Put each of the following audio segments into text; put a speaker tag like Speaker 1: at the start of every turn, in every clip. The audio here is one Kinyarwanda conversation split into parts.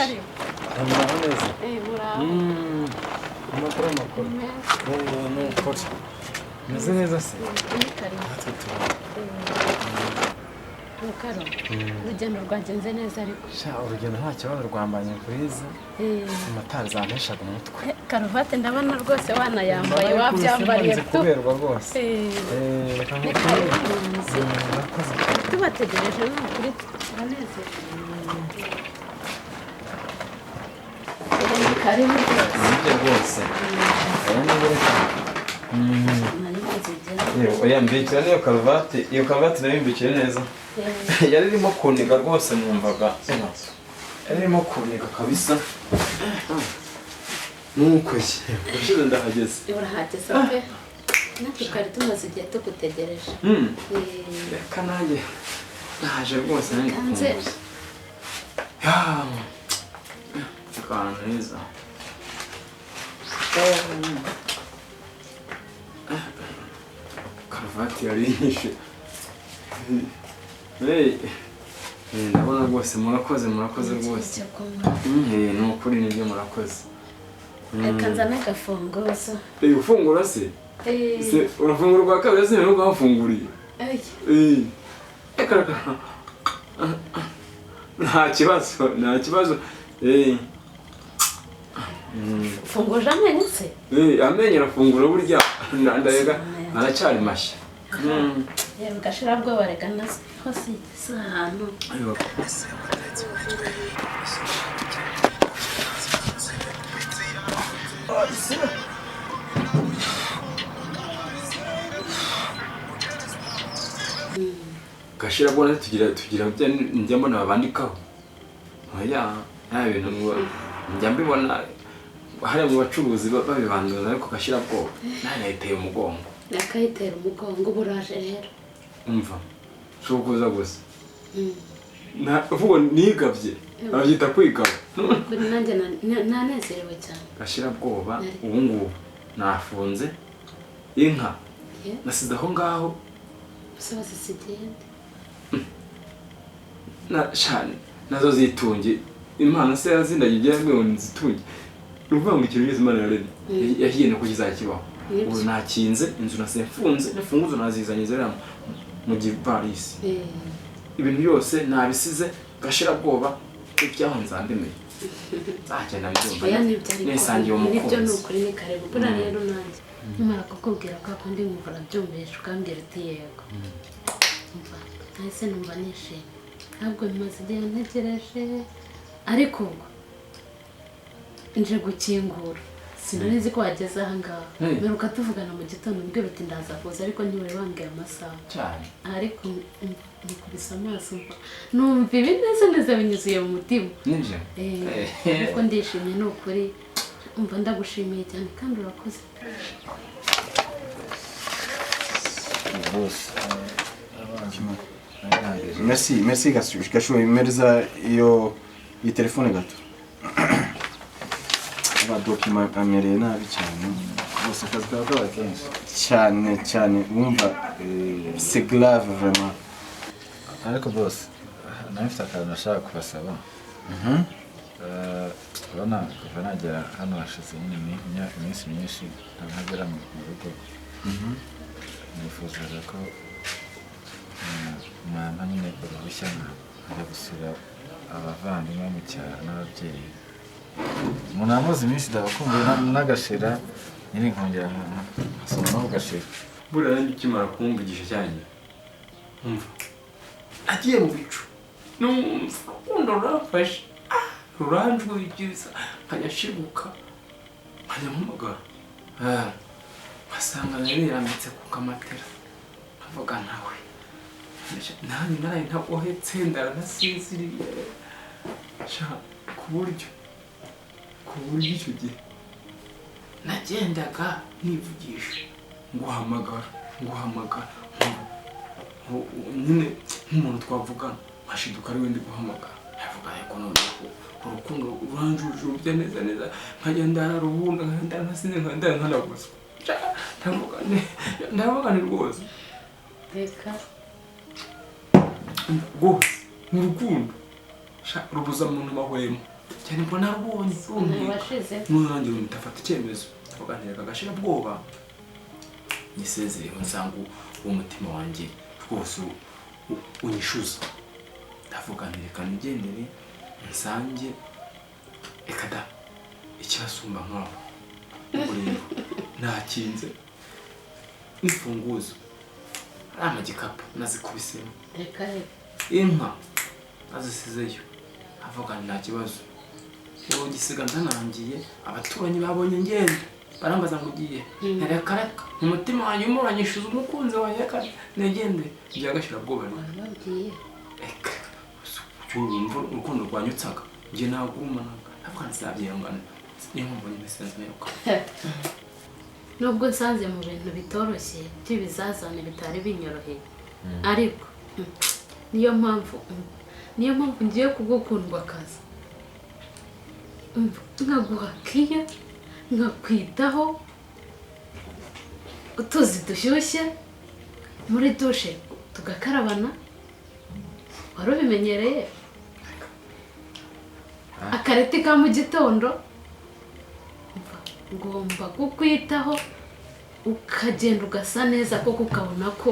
Speaker 1: karibu.
Speaker 2: Murakoze.
Speaker 1: Muraho.
Speaker 2: Amakuru. N'ukuri. Meze neza se?
Speaker 1: Karibu. Mukaro. Urugendo rwagenze neza ariko.
Speaker 2: Sha urugendo nta kibazo rwambanye kuriza. Amatara zaneshaga umutwe.
Speaker 1: Karuvate ndabona rwose wanayambaye wabyambariye
Speaker 2: kuberwa rwose.
Speaker 1: Murakoze. Tubategereje n'ukuri turaneze. Karibu
Speaker 2: rwose. Oya mbikira niyo karuvati, iyo karuvati nayo mbikira neza. Yari irimo kuniga rwose numvaga. Yari irimo kuniga kabisa. Nuko ye. Ushize ndahageze.
Speaker 1: Urahageze pe. Natwe twari tumaze igihe tugutegereje.
Speaker 2: Reka nanjye naje rwose nanjye
Speaker 1: Kanze.
Speaker 2: Akantu heza. Karuvati yari inyishe. Ndabona rwose murakoze rwose. Ni ukuri nibyo murakoze.
Speaker 1: Reka nzane agafunguzo.
Speaker 2: Ufungura se? Urafungura rwa kabiri se nuko wafunguriye? Nta kibazo.
Speaker 1: Funguje amenyo se?
Speaker 2: Amenyo arafungura burya ndayega aracyari mashya.
Speaker 1: Yewe gashira bwo baregana hose ahantu.
Speaker 2: Gashira bwo tugira njya mbona babandikaho. Oya, nta bintu njya mbibona hari mu bacuruzi babibanduza ariko gashira bwo nayiteye umugongo.
Speaker 1: Nakayitera umugongo buraje rero.
Speaker 2: Umva. Shukuza gusa. Vuga nigavye. Abyita kwigaba.
Speaker 1: Kuri nanjye nanezerewe cyane.
Speaker 2: Gashira bwoba ubu ngubu nafunze inka. Nasize aho ngaho.
Speaker 1: Sose sigende.
Speaker 2: Cyane nazo zitunge impano se yazindagiye ngo nzitunge. Uvuga ngo ikintu cyose Imana yaremye yahiye no kukizakibaho. Ubu nakinze inzu nasemfunze n'funguzo nazizanye zera mu givarisi. Ibintu byose nabisize gashira bwoba ibyaho nzandemeye. Nzagenda mbyumva. Nesangiye umukozi.
Speaker 1: Nibyo nukuri ni karibu. Bura rero nanjye. Nimara kukubwira ko akundi ngumva byumvisha ukambwira uti yego. Umva, nahise numva nishimye. Ntabwo bimaze igihe ntegereje ariko nje gukingura. Sinarizi ko wageze aha ngaha. Meruka tuvugana mu gitondo mbwira uti ndaza kuza ariko ntiwari wambwiye amasaha.
Speaker 2: Cyane.
Speaker 1: Ariko nikubise amaso numva ibinezaneza binyuzuye mu mutima.
Speaker 2: Nibyo.
Speaker 1: Kuko ndishimye ni ukuri. Umva ndagushimiye cyane kandi urakoze.
Speaker 3: Merci Gashuhe mereza iyo telefone gato. Document amereye nabi cyane.
Speaker 2: Bose akazi kawe kenshi.
Speaker 3: Cyane wumva c'est grave vraiment.
Speaker 4: Ariko boss nafite akantu nashaka kubasaba. Urabona kuva nagera hano hashize iminsi myinshi ntagera mu rugo. Nifuzaga ko mama nyine uruhushya nkajya gusura abavandimwe mu cyaro n'ababyeyi. Umuntu amuzi iminsi ndabakumbuye n'agashira nyine nkongera nkasoma no gashira.
Speaker 2: Buriya nanjye ukimara kumvugisha cyane. Umva. Agiye mu bicu. Numva urukundo rurafashe. Ruranjwigiza nkanyashibuka. Nkanyampamagara. Basanga yarambitse ku kamatera. Avuga nawe. Nani naraye ntagohetse ndaranasiziriye. Ku buryo icyo gihe nagendaga nivugisha nguhamagara nyine nk'umuntu twavugana nkashiduka ari we ndi guhamagara avuga ariko noneho urukundo uranjuje urubya neza nkagenda ruhunda nkagenda nkasinze nkagenda nkanaguzwa ndavuga ni rwose
Speaker 1: Reka
Speaker 2: rwose ni urukundo rubuza umuntu amahwemo cyane mbona narubonye
Speaker 1: washize
Speaker 2: n'urangi mutafata icyemezo tuganira agashira bwoba nisezereho nsanga uwo mutima wanjye rwose unyishuza ndavuga nti reka nigendere nsange ekada icyasumba nk'aho ubwo rero nakinze n'imfunguzo ari amagikapu nazikubisemo
Speaker 1: reka
Speaker 2: inka nazisizeyo avuga nti nta kibazo uwo gisiga ndanangiye abaturanyi babonye ngenda barambaza ngo ugiye reka umutima wanjye umuranyishuza umukunzi wanjye reka negende byagashira bwoba
Speaker 1: babwiye
Speaker 2: reka urumva urukundo rwanyutsaga njye nagurumanaga avuga ntizabyihangana niyo mpamvu nyine sinzimeruka
Speaker 1: nubwo nsanze mu bintu bitoroshye by'ibizazane bitari binyoroheye ariko niyo mpamvu ngiye kugukundwa akazi nkaguha kiya nkakwitaho utuzi dushyushye muri dushe tugakarabana wari ubimenyereye akareti ka mu gitondo ngomba kukwitaho ukagenda ugasa neza kuko ukabona ko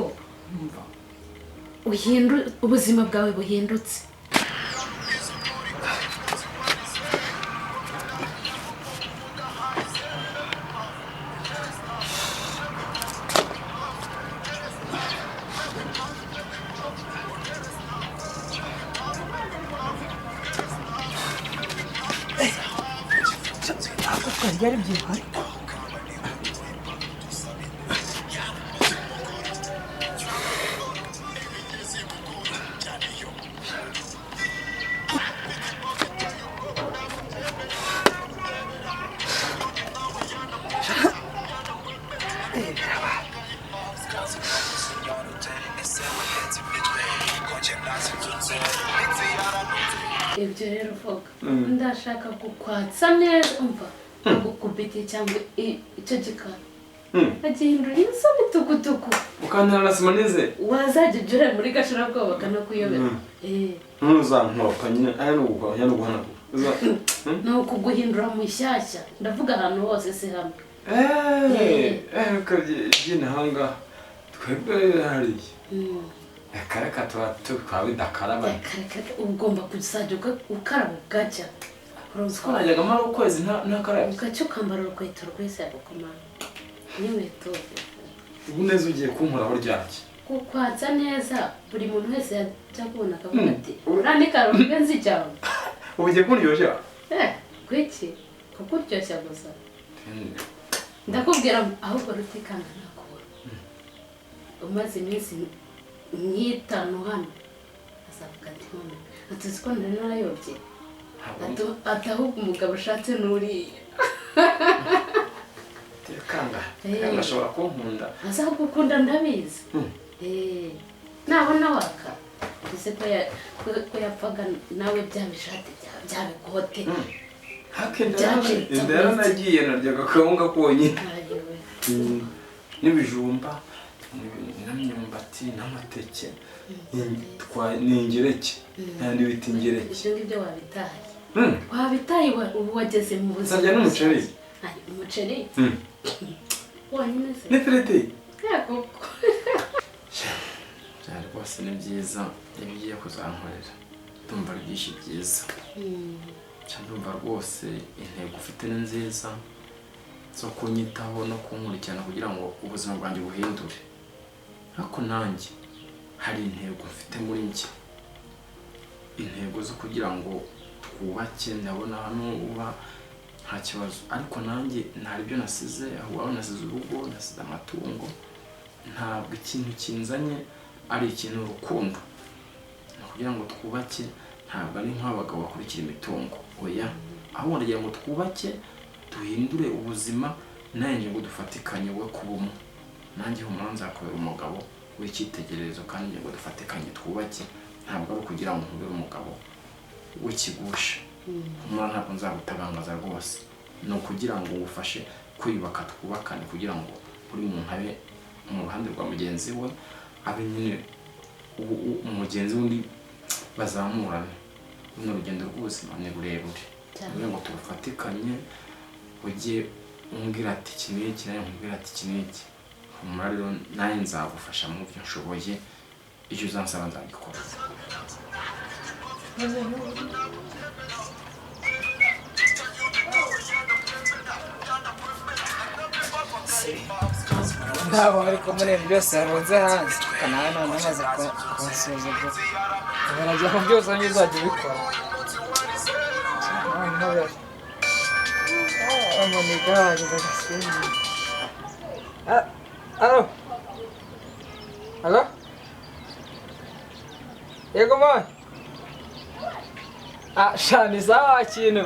Speaker 1: ubuzima bwawe buhindutse
Speaker 5: byari byihari
Speaker 1: ibyo rero vuga ndashaka kukwatsa neza umva gukubita cyangwa icyo gikara agihindura inzo bitukutuku
Speaker 2: ukantara na simonize
Speaker 1: wazajya ujya muri gashirabwoba bakanakuyobera
Speaker 2: ntuzankoroka nyine aya ni uguhanagura
Speaker 1: ni ukuguhindura mushyashya ndavuga ahantu hose si hamwe
Speaker 2: ukabyina ahangaha twebwe hariya reka tuba bidakaraba
Speaker 1: ugomba kuzajya ukaraba ugacya
Speaker 2: twajyaga amara ukwezi ntakarabye
Speaker 1: ugacya ukambara urukweto rwese yagukomanga n'inkweto
Speaker 2: ubu neza ugiye kunkoraho ryaki
Speaker 1: kukwatsa neza buri muntu wese yajya kubona akavuga ati urandika rugenzi cyane
Speaker 2: ubu ugiye kundyoshya
Speaker 1: kwiki kukuryoshya gusa ndakubwira ahubwo rutikanga nakubona umaze iminsi nk'itanu hano azavuga ati none atuzi ko nari narayobye ati ahubwo umugabo ushatse n'uriya
Speaker 2: kanga ashobora kunkunda
Speaker 1: azagukunda ndabizi nabona waka ese ko yapfaga nawe bya bishati bya bikote
Speaker 2: rero nagiye naryaga akawunga konyine n'ibijumba n'imyumbati n'amateke n'ingereke n'ibiti ingereke
Speaker 1: ibyo ngibyo wabitaye wabitaye ubu wageze mu buzima
Speaker 2: nsabya n'umuceri
Speaker 1: umuceri wonyine se
Speaker 2: n'ifiriti
Speaker 1: yego
Speaker 2: byari rwose ni byiza iyo ugiye kuzankorera ndumva ari byinshi byiza ndumva rwose intego ufite ni nziza zo kunyitaho no kunkurikirana kugira ngo ubuzima bwanjye buhindure ariko nanjye hari intego mfite muri njye intego zo kugira ngo twubake ndabona hano uba nta kibazo ariko nanjye ntari byo nasize aho nasize urugo nasize amatungo ntabwo ikintu kinzanye ari ikintu urukundo kugira ngo twubake ntabwo ari nk'abagabo bakurikira imitungo oya aho ndagira ngo twubake duhindure ubuzima nanjye ngo dufatikanye we kuba umwe nanjye humura nzakubera umugabo w'icyitegererezo kandi ngo dufatikanye twubake ntabwo ari ukugira ngo nkubere umugabo w'ikigusha humura ntabwo nzagutabangaza rwose ni ukugira ngo ufashe kwiyubaka twubakane kugira ngo buri muntu abe mu ruhande rwa mugenzi we abe nyine umugenzi wundi bazamurane runo rugendo rw'ubuzima ni rurerure kugira ngo turufatikanye ujye umbwira ati iki n'iki nawe umbwira ati iki n'iki humura rero nawe nzagufasha mu byo nshoboye icyo uzansaba nzagikora
Speaker 5: ntabwo ariko muri ibi byose yarunze hanze nawe none amaze kunsuzugura barajya ku byose ngo uzajya ubikora amuniga wageze agasimbi alo alo yego mwana shani sawa kintu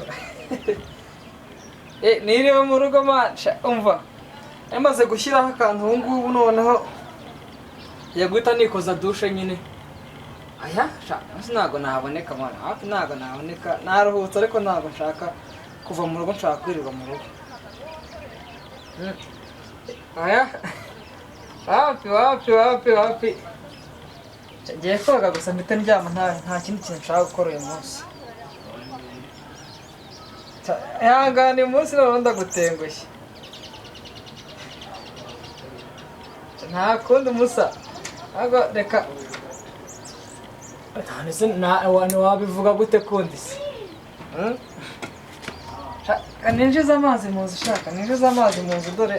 Speaker 5: niriwe mu rugo mwana umva yamaze gushyiraho akantu ubu ngubu noneho yaguhita nikoza dushe nyine aya ntabwo nahaboneka mwana hafi ntabwo nahaboneka naruhutse ariko ntabwo nshaka kuva mu rugo nshaka kwirirwa mu rugo aya wapi ngiye koga gusa mpita ndyama nta kindi kintu nshaka gukora uyu munsi ihangane uyu munsi noneho ndagutengushye nta kundi umusa ahubwo reka wabivuga gute kundi se ninjiza amazi mu nzu ushaka ninjiza amazi mu nzu dore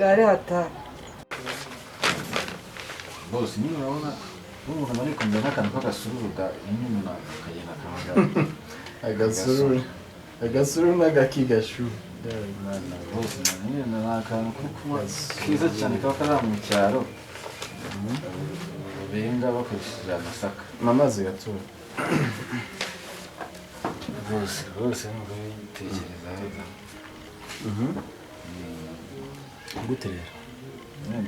Speaker 5: yari hatari
Speaker 4: bose niba urabona umuntu ari kumenya n'akantu k'agasururuda inyuma akagenda akabaga
Speaker 3: agasuru n'agakigashu
Speaker 4: bose ni akantu ko kuba kiza cyane kaba kari mu cyaro benga bakoresheje amasaka
Speaker 3: n'amazi gatura
Speaker 4: rwose nubwo yitekerezaho
Speaker 3: gute rero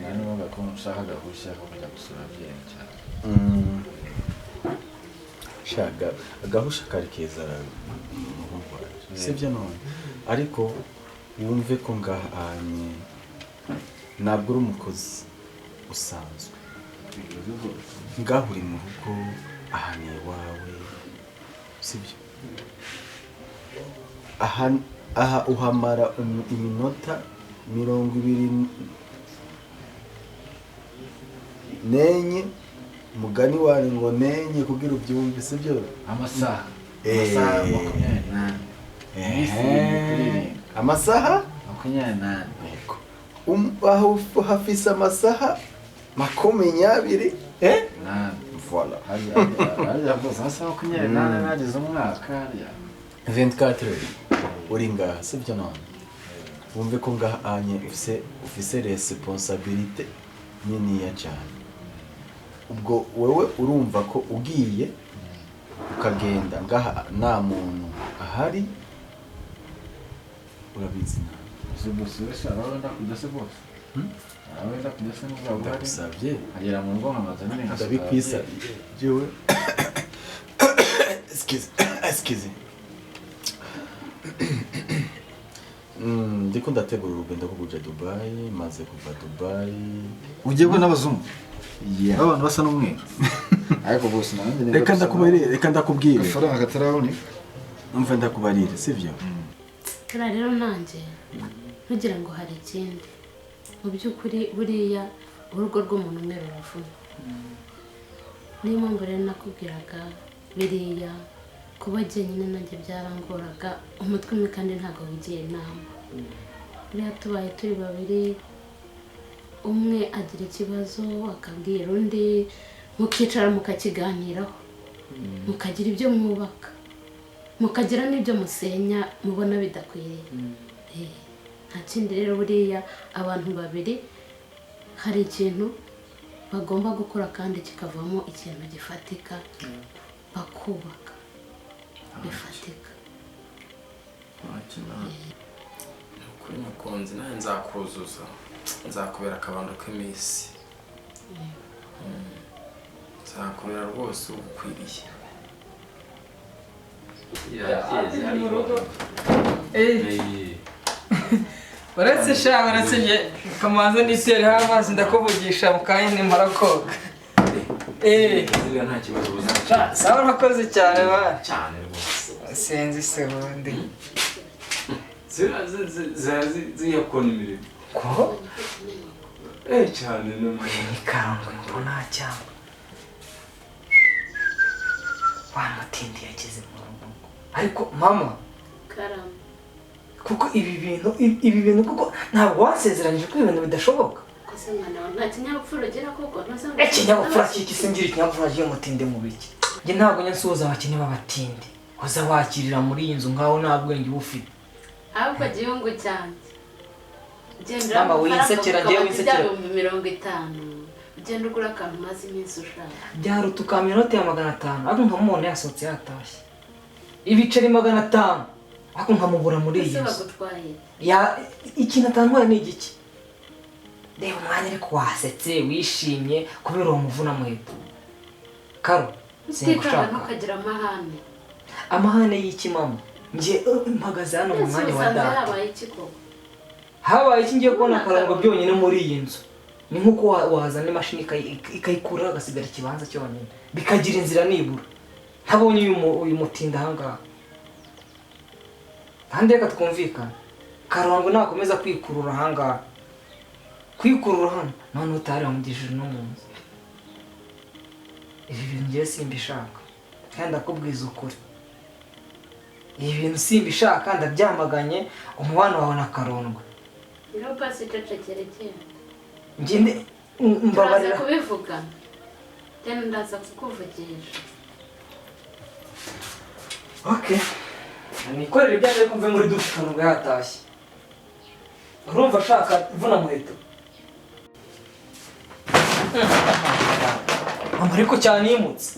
Speaker 4: nari numva ko nshaka agahushya ko kujya gusura ababyeyi cyane
Speaker 3: shaka agahusha kari keza sibyo none ariko wumve ko ngahanye ntabwo uri umukozi usanzwe ngaho uri mu rugo ahanye iwawe sibyo aha uhamara iminota 24 mugani wari ngo nenye kugira ubyumve sibyo
Speaker 4: amasaha
Speaker 3: 28 amasaha 28 aho hafise amasaha 20 voilà
Speaker 4: hariya bose amasaha 28 nagize umwaka
Speaker 3: 24 uri ngaha sibyo none wumve ko ngahanye ufise responsabilité niniya cyane ubwo wewe urumva ko ugiye ukagenda ngaha nta muntu ahari urabizi na
Speaker 4: zibusubisha abanda kudase bose abanda kudase n'ubwo
Speaker 3: ndagusabye
Speaker 4: agera mu ngo nkamaze nari
Speaker 3: ndabikwisa jewe excuse ndiko ndategura urugendo rwo kuja Dubai maze kuva Dubai
Speaker 4: ugiye go n'abazungu abantu basa n'umwe ariko bose nanjye
Speaker 3: reka ndakubwire
Speaker 4: faranga katarabone
Speaker 3: umva ndakubarire sivyo
Speaker 1: rero nanjye ntugira ngo hari ikindi mu by'ukuri buriya urugo rw'umuntu umwe ruravuna niyo mpamvu rero nakubwiraga biriya kuba jyenyine nanjye byarangoraga umutwe umwe kandi ntabwo wigiye inama buriya tubaye turi babiri umwe agira ikibazo akabwira undi mukicara mukakiganiraho mukagira ibyo mwubaka mukagira n'ibyo musenya mubona bidakwiriye nta kindi rero buriya abantu babiri hari ikintu bagomba gukora kandi kikavamo ikintu gifatika bakubaka bifatika
Speaker 2: kuri mukunzi nawe nzakuzuza nzakubera akabando k'iminsi nzakubera rwose ugukwiriye
Speaker 5: baretse njye kamanza nitereho amazi ndakuvugisha mu kanya nimara koga
Speaker 2: nta kibazo
Speaker 5: sawa urakoze cyane
Speaker 2: cyane rwose
Speaker 5: Senzi se bundi.
Speaker 2: ziyakona imirimo
Speaker 5: Ko?
Speaker 2: cyane n'umwanya
Speaker 5: Karondwe mbona cyangwa. Wamutindi yageze mu rugo. Ariko mama,
Speaker 1: karama
Speaker 5: kuko ibi bintu kuko ntabwo wasezeranyije ko ibintu bidashoboka.
Speaker 1: kose mwana nta kinyabupfura ugira koko
Speaker 5: Ikinyabupfura kiki singira ikinyabupfura cy'umutinde mu biki. Njye ntabwo nyansuhuza abakene b'abatindi. Uza wakirira muri iyi nzu ngaho nta bwenge ufite.
Speaker 1: ahubwo gihungu cyanjye
Speaker 5: Mama winsekera ngiye winsekera
Speaker 1: 50 ugenda ugura akantu maze iminsi ushaka
Speaker 5: byaruta ukamenya inote ya 500 ariko nkamubona yasohotse yatashye ibiceri 500 ariko nkamubura muri iyi nzu
Speaker 1: bagutwaye
Speaker 5: ya ikintu atantwara ni igiki reba umwanya ariko wasetse wishimye kubera uwo muvuna muheto Karo
Speaker 1: singushaka ntukagira
Speaker 5: amahane y'iki mama ngiye mpagaze hano mu mwanya wa data
Speaker 1: habaye iki koko
Speaker 5: habaye iki ngiye kubona Karondwe byonyine muri iyi nzu ni nkuko wazana imashini ikayikura agasigara ikibanza cyonyine bikagira inzira nibura ntabonye uyu mutinda ahangaha kandi reka twumvikana Karondwe nakomeza kwikurura ahangaha kwikurura hano none utari wamugishije no mu nzu ibi bintu ngiye simbishaka kandi ndakubwiza ukuri ibi bintu simbishaka ndabyamaganye umubano wawe na Karondwe
Speaker 1: rero pasi cecekere cyane
Speaker 5: ngende mbabarira
Speaker 1: kubivuga cyane ndaza kukuvugisha
Speaker 5: okay nikorera ibyanjye ariko mve muri dushe Karondwe yatashye urumva ashaka ivuna muheto mama ariko cyane yimutse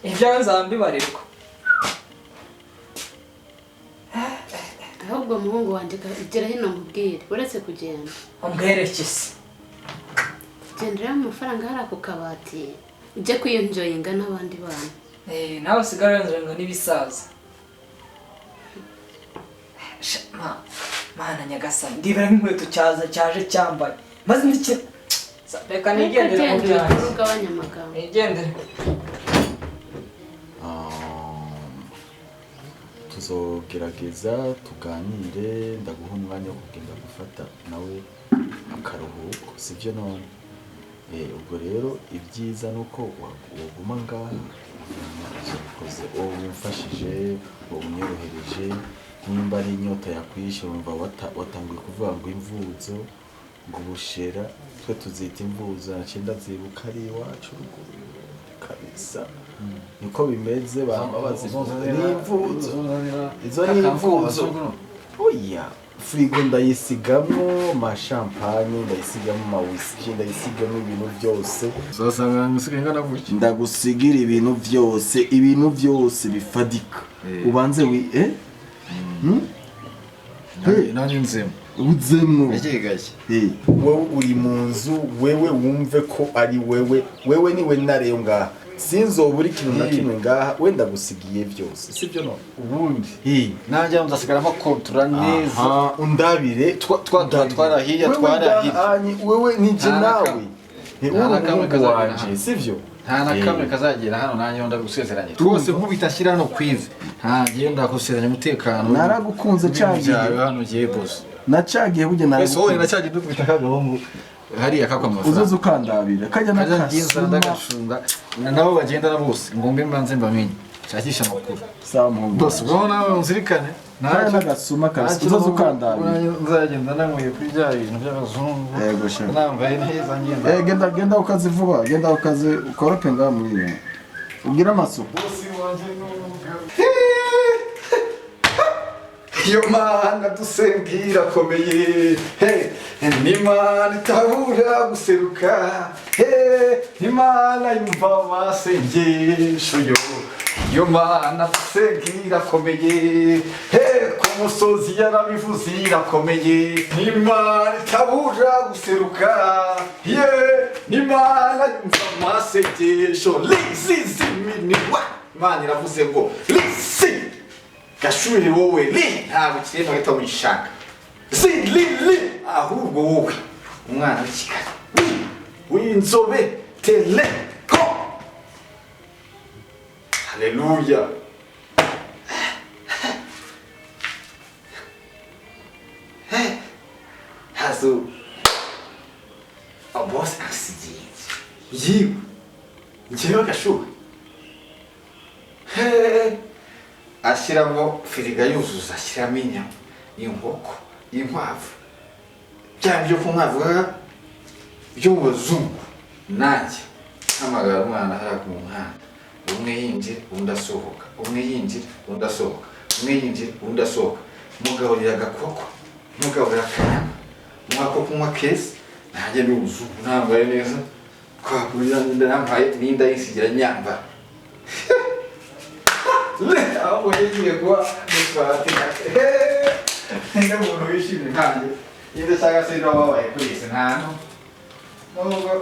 Speaker 5: ibyawe nzambibarirwa
Speaker 1: ahubwo muhungu wanjye ugera hino mubwire uretse kugenda
Speaker 5: umwerekeze
Speaker 1: gendera amafaranga hari ako kabati ujye kwiyonjoyinga n'abandi bana
Speaker 5: nawe usigara yonjoyinga n'ibisaza mana nyagasani ndibera nk'inkweto cyaje cyambaye maze ndike reka nigendere mu byanjye
Speaker 1: ugabanya amagambo
Speaker 5: nigendere
Speaker 3: tuzogerageza tuganire ndaguha umwanya wo kugenda gufata nawe akaruhuko sivyo none ubwo rero ibyiza nuko waguma ngaha ukoze umfashije unyorohereje nimba ari inyota yakwishe umva watanguye kuvuga ngo imvuzo ngo ubushera twe tuzita imvuzo nacinda zibuka ari iwacu ruguru kabisa niko bimeze bambabazi n'imvuzo izo ni imvuzo oya frigo ndayisigamo mashampanye ndayisigamo mawhisky ndayisigamo ibintu byose
Speaker 4: uzasanga ngusiga navuki
Speaker 3: ndagusigira ibintu byose bifadika ubanze
Speaker 4: nanjye nzemo
Speaker 3: uzemo
Speaker 4: gake
Speaker 3: wowe uri mu nzu wewe wumve ko ari wewe niwe nareyo ngaha sinzobura ikintu na kimwe ngaha wenda gusigiye byose sibyo no
Speaker 4: ubundi nanjye nzasigaramo kontura neza
Speaker 3: undabire
Speaker 4: twarahiye
Speaker 3: wewe nije nawe uri wanje sivyo
Speaker 4: nta na kamwe kazagera hano nanjye ndagusezeranye twose nkubita ashyira hano kwive ntangiye ndagusezeranya umutekano
Speaker 3: naragukunze cyagiye
Speaker 4: hano giye boss
Speaker 3: nacagiye burya
Speaker 4: naragukunze wowe nacagiye dukubita kagahungu hariya kakwa
Speaker 3: uzoze ukandabira kajya
Speaker 4: nakashunga nabo bagenda bose ngombe mbanze mbamenye shakisha amakuru boss bwo nawe unzirikane
Speaker 3: nta nagasuma kasi uzoze ukandabira
Speaker 4: nzagenda nanyweye kuri bya bintu by'abazungu
Speaker 3: yego sha
Speaker 4: nambaye neza ngenda
Speaker 3: genda ukazi vuba genda ukazi ukorope nga muri ugira amasuku
Speaker 4: iyo mana dusengera komeye n'imana itabura guseruka n'imana yumva amasengesho iyo mana dusengera komeye ku musozi yarabivuze irakomeye n'imana itabura guseruka n'imana yumva amasengesho liziziminiwa imana iravuze ngo lisi Gashuhe wowe ntabwo kirimo gito wishaka ahubwo wowe umwana w'ikigari w'inzobe teleko haleluya maso boss asigiye yiwe njyewe Gashuhe ashyiramo firiga yuzuza ashyiramo inyama inkoko inkwavu bya byo kunkwavu by'ubuzungu nanjye hamagara umwana hariya ku muhanda umwe yinjira undi asohoka umwe yinjira undi asohoka umwe yinjira undi asohoka mugaburira agakoko mugaburira akanyama mwako kunywa kesi nanjye ndi umuzungu nambaye neza twakurira ndampaye n'inda yisigira nyambara aho ngiye kuba nitwarateka nda muntu wishimye nkanjye yinde cyangwa se niba wabaye kuri isi ntantu nubwo